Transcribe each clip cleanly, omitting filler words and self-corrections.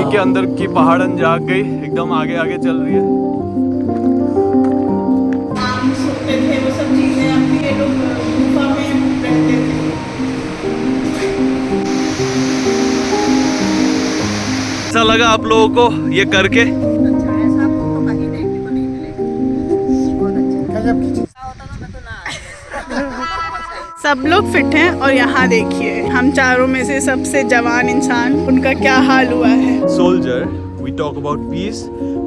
Mummy के अंदर की पहाड़न जाग गई, एकदम आगे आगे चल रही है। आम सोते थे वो सब चीजें, अब भी ये लोग गुफा में रहते थे। ऐसा लगा आप लोगों को ये करके? अच्छा, ऐसा आपको तो कहीं देखने को नहीं मिलेगा। बहुत अच्छा गजब की चीज होता तो मैं तो ना आती। सब लोग फिट हैं और यहाँ देखिए हम चारों में से सबसे जवान इंसान, उनका क्या हाल हुआ है। Soldier, we talk about peace.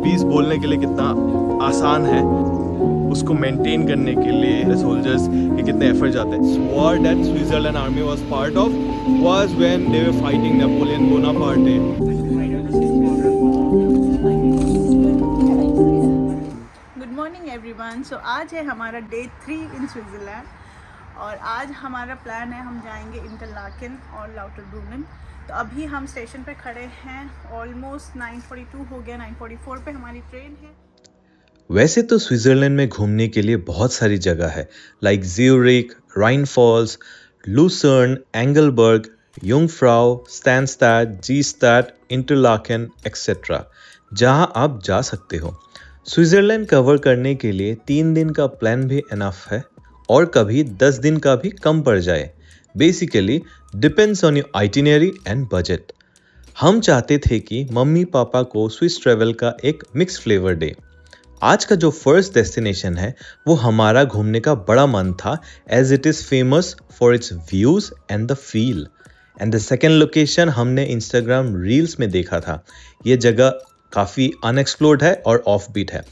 Peace बोलने के लिए कितना आसान है, उसको मेंटेन करने के लिए सोल्जर्स के कितने एफर्ट जाते हैं। War that Switzerland army was part of was when they were fighting Napoleon Bonaparte. Good morning everyone. So आज है हमारा डे 3 इन स्विट्ज़रलैंड और आज हमारा प्लान है हम जाएंगे इंटरलाकेन और लाउटरब्रूनेन। तो अभी हम स्टेशन पे खड़े हैं, ऑलमोस्ट 9:42 हो गया, 9:44 पे हमारी ट्रेन है। वैसे तो स्विट्जरलैंड में घूमने के लिए बहुत सारी जगह है, like Zurich, Rhine Falls, Lucerne, Engelberg, Jungfrau, Stansstad, Gstaad, Interlaken et cetera, जहां आप जा सकते हो। स्विट्जरलैंड कवर करने के लिए 3 दिन का प्लान भी इनफ है और कभी 10 दिन का भी कम पड़ जाए। Basically depends on your itinerary and budget. हम चाहते थे कि मम्मी पापा को स्विस ट्रेवल का एक मिक्स फ्लेवर दे। आज का जो फर्स्ट डेस्टिनेशन है वो हमारा घूमने का बड़ा मन था, as it is famous for its views and the feel. And the second location हमने इंस्टाग्राम रील्स में देखा था। ये जगह काफ़ी अनएक्सप्लोर्ड है और ऑफ बीट है।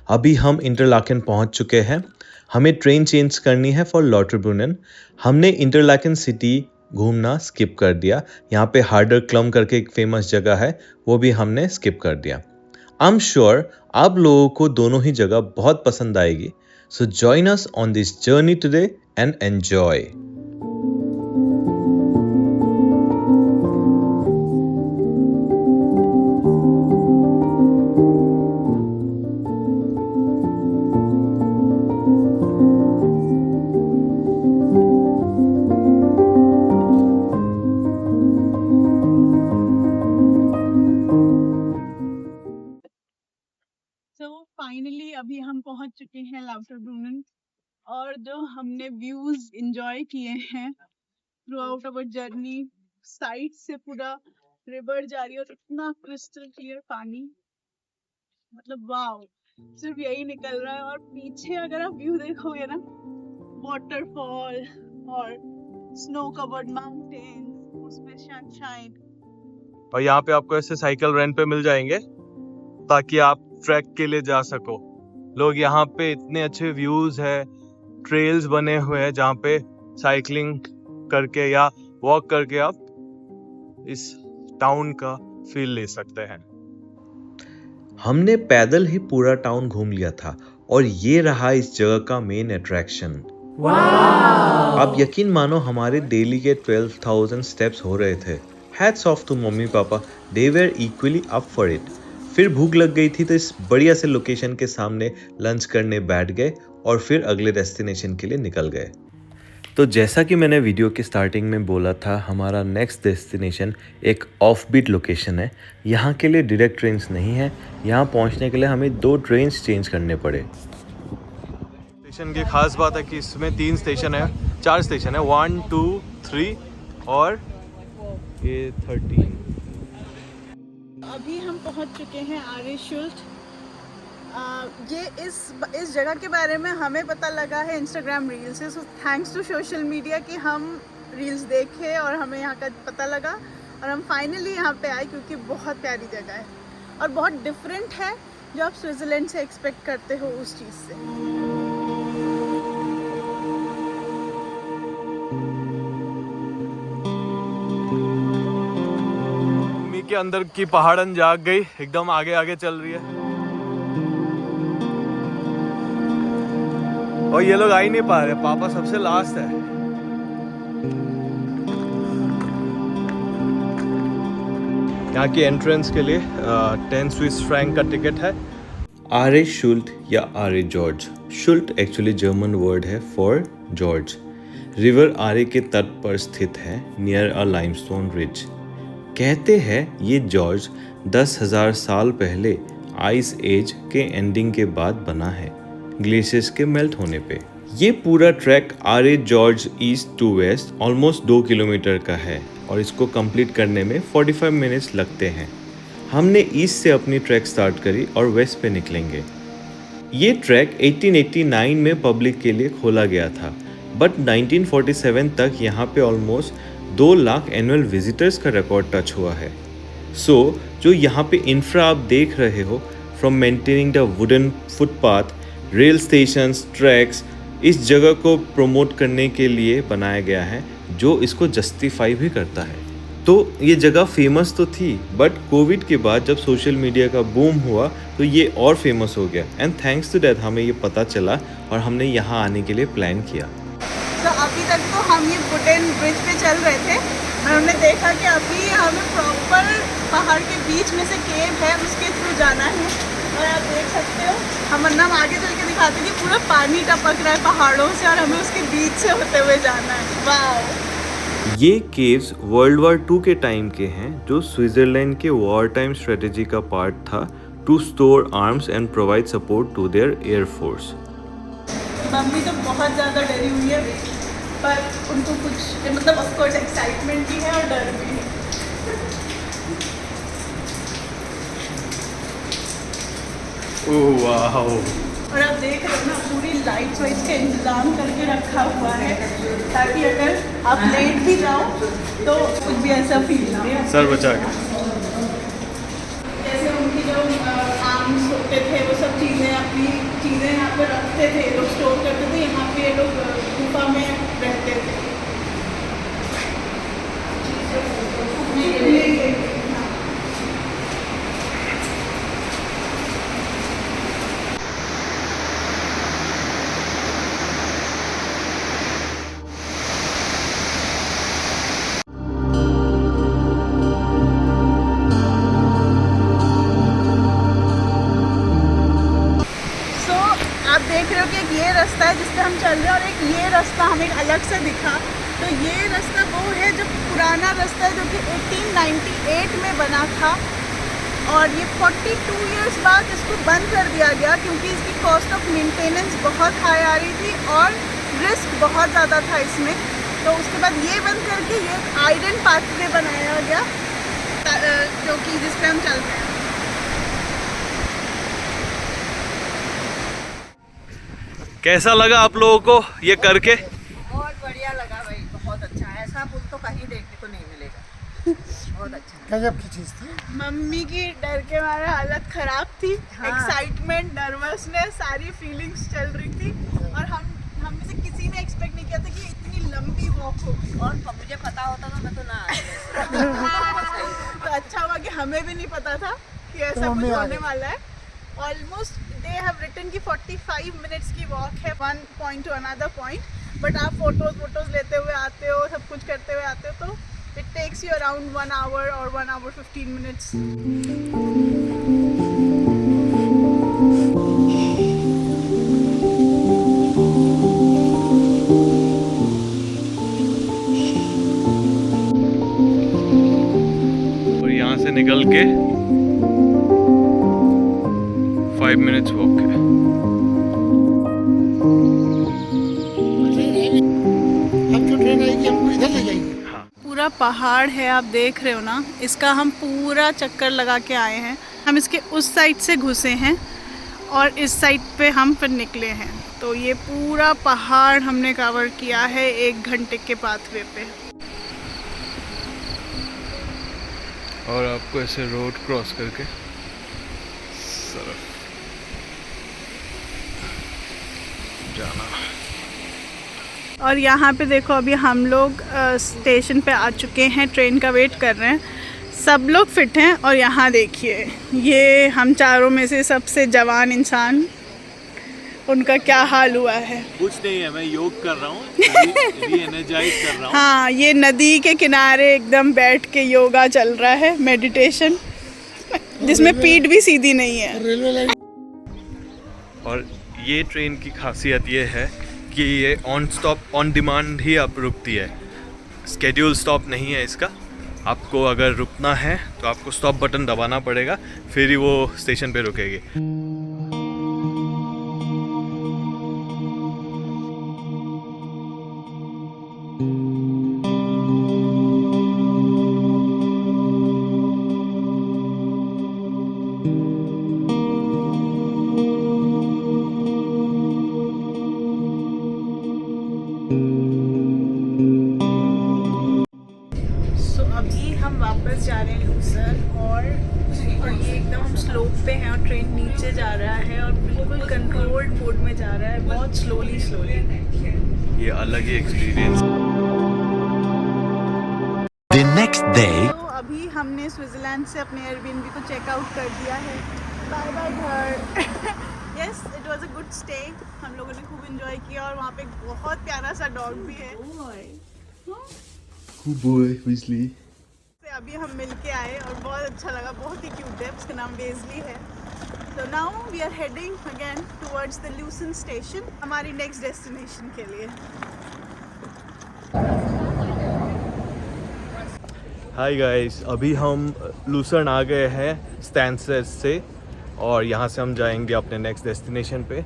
अभी हम इंटरलाकेन पहुंच चुके हैं, हमें ट्रेन चेंज करनी है फॉर लाउटरब्रूनेन। हमने इंटरलाकेन सिटी घूमना स्किप कर दिया। यहाँ पे हार्डर क्लम करके एक फेमस जगह है, वो भी हमने स्किप कर दिया। आई एम श्योर आप लोगों को दोनों ही जगह बहुत पसंद आएगी। So join us on this journey today and enjoy. Finally अभी हम पहुंच चुके हैं लाउटरब्रूनेन और जो हमने व्यूज एंजॉय किए हैं through out our journey, side से पूरा रिवर जा रही है और इतना क्रिस्टल क्लियर पानी, मतलब वाव, सिर्फ यही निकल रहा है। और पीछे अगर आप व्यू देखोगे ना, वाटरफॉल और स्नो कवर्ड माउंटेन, उसमें सनशाइन। और यहाँ पे आपको ऐसे साइकिल रेंट पे मिल जाएंगे ताकि आप ट्रैक के लिए जा सको। लोग यहाँ पे इतने अच्छे व्यूज है, ट्रेल्स बने हुए हैं जहाँ पे साइकिलिंग करके या वॉक करके आप इस टाउन का फील ले सकते हैं। हमने पैदल ही पूरा टाउन घूम लिया था और ये रहा इस जगह का मेन अट्रैक्शन। आप यकीन मानो हमारे डेली के 12,000 स्टेप्स हो रहे थे। Hats off to mummy papa, they were equally up for it. फिर भूख लग गई थी तो इस बढ़िया से लोकेशन के सामने लंच करने बैठ गए और फिर अगले डेस्टिनेशन के लिए निकल गए। तो जैसा कि मैंने वीडियो के स्टार्टिंग में बोला था, हमारा नेक्स्ट डेस्टिनेशन एक ऑफ बीट लोकेशन है। यहाँ के लिए डायरेक्ट ट्रेन्स नहीं है, यहाँ पहुँचने के लिए हमें 2 ट्रेन्स चेंज करने पड़े। स्टेशन की खास बात है कि इसमें 3 स्टेशन है, 4 स्टेशन है, 1, 2, 3 और ये 13। अभी हम पहुंच चुके हैं आरेशुल्ट। ये इस जगह के बारे में हमें पता लगा है इंस्टाग्राम रील से। So thanks to social media कि हम रील्स देखे और हमें यहाँ का पता लगा और हम फाइनली यहाँ पे आए, क्योंकि बहुत प्यारी जगह है और बहुत डिफरेंट है जो आप स्विट्ज़रलैंड से एक्सपेक्ट करते हो उस चीज़ से। मम्मी के अंदर की पहाड़न जाग गई, एकदम आगे आगे चल रही है और ये लोग आ ही नहीं पा रहे। पापा सबसे लास्ट है। यहाँ की एंट्रेंस के लिए 10 स्विस फ्रैंक का टिकट है। आरे शुल्ट या आरे जॉर्ज। शुल्ट एक्चुअली जर्मन वर्ड है फॉर जॉर्ज। रिवर आरे के तट पर स्थित है, नियर अ लाइमस्टोन रिज। कहते हैं ये जॉर्ज 10,000 साल पहले आइस एज के एंडिंग के बाद बना है, ग्लेशियर्स के मेल्ट होने पे। ये पूरा ट्रैक आर.ए. Gorge east to west almost 2 kilometre का है और इसको कंप्लीट करने में 45 मिनट्स लगते हैं। हमने ईस्ट से अपनी ट्रैक स्टार्ट करी और वेस्ट पे निकलेंगे। ये ट्रैक 1889 में पब्लिक के लिए खोला गया था, बट 1947 तक यहाँ पे ऑलमोस्ट 2 लाख एनुअल विजिटर्स का रिकॉर्ड टच हुआ है। सो जो यहाँ पे इंफ्रा आप देख रहे हो, from maintaining the wooden footpath, rail stations, tracks, इस जगह को प्रमोट करने के लिए बनाया गया है, जो इसको जस्टिफाई भी करता है। तो ये जगह फेमस तो थी, बट कोविड के बाद जब सोशल मीडिया का बूम हुआ तो ये और फेमस हो गया, एंड थैंक्स टू दैट हमें ये पता चला और हमने यहाँ आने के लिए प्लान किया। तो अभी तक तो हम ये वुडन ब्रिज पे चल रहे थे और हमने देखा कि अभी हमें प्रॉपर पहाड़ के बीच में से केव है, उसके थ्रू जाना है। और आप देख सकते हो, हम आगे चल के दिखाते हैं कि पूरा पानी टपक रहा है पहाड़ों से और हमें उसके बीच से होते हुए जाना है। वाह! ये केव्स वर्ल्ड वॉर 2 के टाइम के हैं, जो स्विट्जरलैंड के वॉर टाइम स्ट्रेटेजी का पार्ट था to store arms and provide support to their air force. Mummy तो बहुत ज़्यादा डरी हुई है, पर उनको कुछ मतलब ऑफ कोर्स एक्साइटमेंट भी है और डर भी है। Oh wow! और आप देख रहे हो ना, पूरी लाइट्स वाइट्स का इंतज़ाम करके रखा हुआ है ताकि अगर आप लेट भी जाओ तो कुछ भी ऐसा फील ना हो। सर बचा के। जैसे उनकी जो आर्म्स होते थे, वो सब चीज़ें, अपनी चीज़ें यहाँ पर रखते थे, लोग स्टोर करते थे। यहाँ पे लोग गुफा में रहते थे। देख रहे हो कि एक ये रास्ता है जिस पे हम चल रहे हैं और एक ये रास्ता हमें अलग से दिखा। तो ये रास्ता वो है जो पुराना रास्ता है, जो कि 1898 में बना था और ये 42 इयर्स बाद इसको बंद कर दिया गया क्योंकि इसकी कॉस्ट ऑफ मेंटेनेंस बहुत हाई आ रही थी और रिस्क बहुत ज़्यादा था इसमें। तो उसके बाद ये बंद करके ये एक आयरन पाथवे बनाया गया, जो कि जिस पे हम चल रहे हैं। कैसा लगा आप लोगों को ये करके? बहुत बढ़िया लगा भाई, बहुत अच्छा। ऐसा पुल तो कहीं देखने को नहीं मिलेगा। बहुत अच्छा। गजब की चीज थी। मम्मी की डर के मारे हालत खराब थी। हाँ। एक्साइटमेंट, नर्वसनेस, सारी फीलिंग्स चल रही थी और हम में से किसी ने एक्सपेक्ट नहीं किया था कि इतनी लंबी वॉक होगी। और मुझे पता होता तो मैं तो ना आई। तो अच्छा हुआ कि हमें भी नहीं पता था कि ऐसा तो कुछ हमें आ होने गए। वाला है। ऑलमोस्ट दे हैव रिटन की 45 मिनट्स की वॉक है, one point two another point, but आप फोटोज लेते हुए आते हो, सब कुछ करते हुए आते हो, तो it takes you around 1 hour और 1 आवर 15 मिनट्स। और यहाँ से निकल के 5 मिनट्स वॉक है। अब जो ट्रेन आएगी हमको इधर ले जाएगी। पूरा पहाड़ है, आप देख रहे हो ना, इसका हम पूरा चक्कर लगा के आए हैं। हम इसके उस साइड से घुसे हैं और इस साइड पे हम फिर निकले हैं। तो ये पूरा पहाड़ हमने कवर किया है 1 घंटे के पाथवे पे। और आपको ऐसे रोड क्रॉस करके सरफ जाना। और यहाँ पे देखो, अभी हम लोग स्टेशन पे आ चुके हैं, ट्रेन का वेट कर रहे हैं। सब लोग फिट हैं और यहाँ देखिए, ये हम चारों में से सबसे जवान इंसान, उनका क्या हाल हुआ है। कुछ नहीं है, मैं योग कर रहा हूँ, री एनर्जाइज कर रहा हूँ। हाँ, ये नदी के किनारे एकदम बैठ के योगा चल रहा है, मेडिटेशन, जिसमें पीठ भी सीधी नहीं है। रेलवे लाइन और ये ट्रेन की खासियत ये है कि ये ऑन स्टॉप ऑन डिमांड ही आप रुकती है, स्केड्यूल स्टॉप नहीं है इसका। आपको अगर रुकना है तो आपको स्टॉप बटन दबाना पड़ेगा, फिर ही वो स्टेशन पे रुकेगी। अभी हम वापस जा रहे हैं लूसर्न और ये एकदम हम स्लोप पे हैं और ट्रेन नीचे जा रहा है और बिल्कुल कंट्रोल्ड मोड में जा रहा है, बहुत स्लोली। ये अलग ही एक्सपीरियंस। The next day. तो अभी हमने स्विट्जरलैंड से अपने एयरबीएनबी को चेकआउट कर दिया है। बाय बाय घर। Yes, it was a good stay. हम लोगों ने खूब एंजॉय किया और वहाँ पे एक बहुत प्यारा सा डॉग भी है। अभी हम मिल के आए और बहुत अच्छा लगा, बहुत ही क्यूट है, उसका नाम बेजली है। तो now we are heading again towards the Lucerne station, हमारी नेक्स्ट डेस्टिनेशन के लिए। हाय गाइस, अभी हम लूसर्न आ गए हैं स्टैंसेड से और यहाँ से हम जाएंगे अपने नेक्स्ट डेस्टिनेशन पे।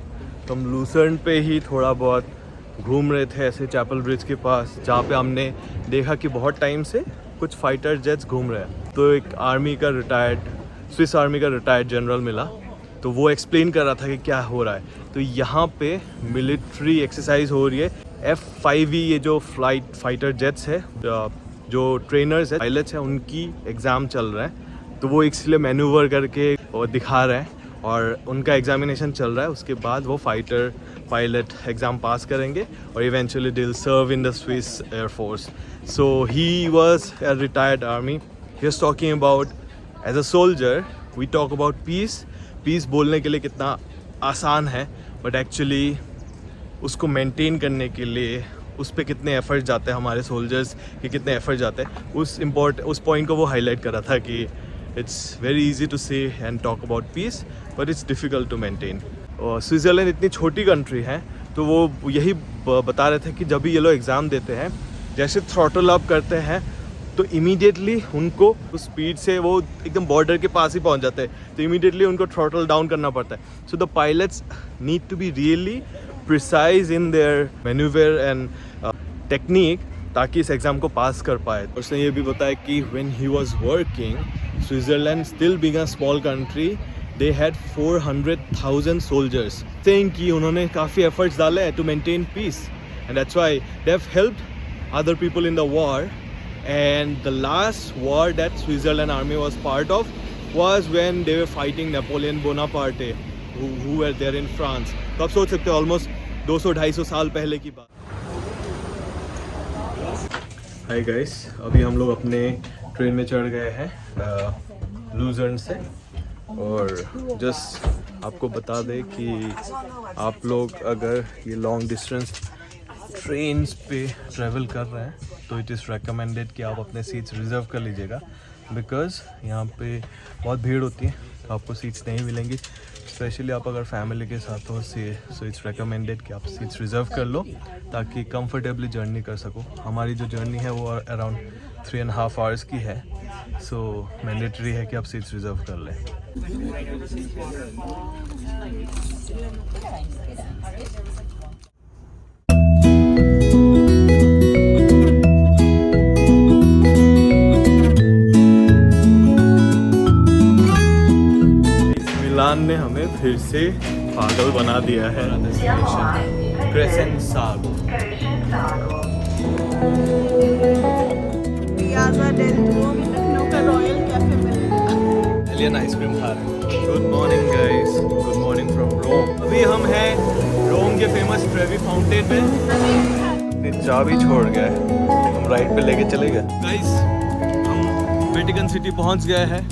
तो हम लूसर्न पे ही थोड़ा बहुत घूम रहे थे ऐसे चैपल ब्रिज के पास, जहाँ पे हमने देखा कि बहुत टाइम से कुछ फाइटर जेट्स घूम रहे हैं। तो एक स्विस आर्मी का रिटायर्ड जनरल मिला, तो वो एक्सप्लेन कर रहा था कि क्या हो रहा है। तो यहाँ पे मिलिट्री एक्सरसाइज हो रही है। F-5E ये जो फाइटर जेट्स है, जो ट्रेनर्स है, पायलट्स हैं, उनकी एग्ज़ाम चल रहा है। तो वो इसलिए मैन्यूवर करके वो दिखा रहे हैं और उनका एग्जामिनेशन चल रहा है। उसके बाद वो फाइटर पायलट एग्ज़ाम पास करेंगे और eventually they will serve in the Swiss air force. So he was a retired army. He was talking about as a soldier we talk about peace बोलने के लिए कितना आसान है, बट एक्चुअली उसको maintain करने के लिए उस पर कितने एफर्ट जाते हैं, हमारे सोल्जर्स के कितने एफर्ट जाते हैं। उस पॉइंट को वो हाईलाइट कर रहा था कि it's very easy to say and talk about peace but it's difficult to maintain. और स्विट्ज़रलैंड इतनी छोटी कंट्री है, तो वो यही बता रहे थे कि जब भी ये लोग एग्ज़ाम देते हैं, जैसे थ्रॉटल अप करते हैं तो इमीडिएटली उनको उस स्पीड से वो एकदम बॉर्डर के पास ही पहुंच जाते हैं, तो इमीडिएटली उनको थ्रॉटल डाउन करना पड़ता है। So the pilots need to be really precise in their manoeuvre and technique, ताकि इस एग्ज़ाम को पास कर पाए। उसने ये भी बताया कि when he was working, Switzerland still being a small country, they had 400,000 soldiers, saying कि उन्होंने काफ़ी एफर्ट्स डाले हैं to maintain peace and that's why they have helped other people in the war. And the last war that Switzerland army was part of was when they were fighting Napoleon Bonaparte, who were there in France. तो आप सोच सकते हो almost 200-250 साल पहले की बात। Hi guys, अभी हम लोग अपने ट्रेन में चढ़ गए हैं लूसर्न से, और जस्ट आपको बता दें कि आप लोग अगर ये लॉन्ग डिस्टेंस ट्रेन्स पे ट्रैवल कर रहे हैं तो इट इज़ रेकमेंडेड कि आप अपने सीट्स रिज़र्व कर लीजिएगा, बिकॉज़ यहाँ पे बहुत भीड़ होती है, तो आपको सीट्स नहीं मिलेंगी। स्पेशली आप अगर फैमिली के साथ हो सो इट्स रेकमेंडेड कि आप सीट्स रिज़र्व कर लो ताकि कंफर्टेबली जर्नी कर सको। हमारी जो जर्नी है वो अराउंड 3.5 आवर्स की है, सो मैंडेटरी है कि आप सीट्स रिज़र्व कर लें। मिलान ने हमें फिर से पागल बना दिया है। Crescenzago Piazza del Duomo Lucknow का रॉयल कैफे में इटालियन आइसक्रीम खा रहे हैं। Good morning guys, good morning from Rome. अभी हम हैं रोम के फेमस ट्रेवी फाउंटेन में। चाबी छोड़ गए, हम राइट पे लेके चले गए। गाइस, हम वेटिकन सिटी पहुंच गए हैं।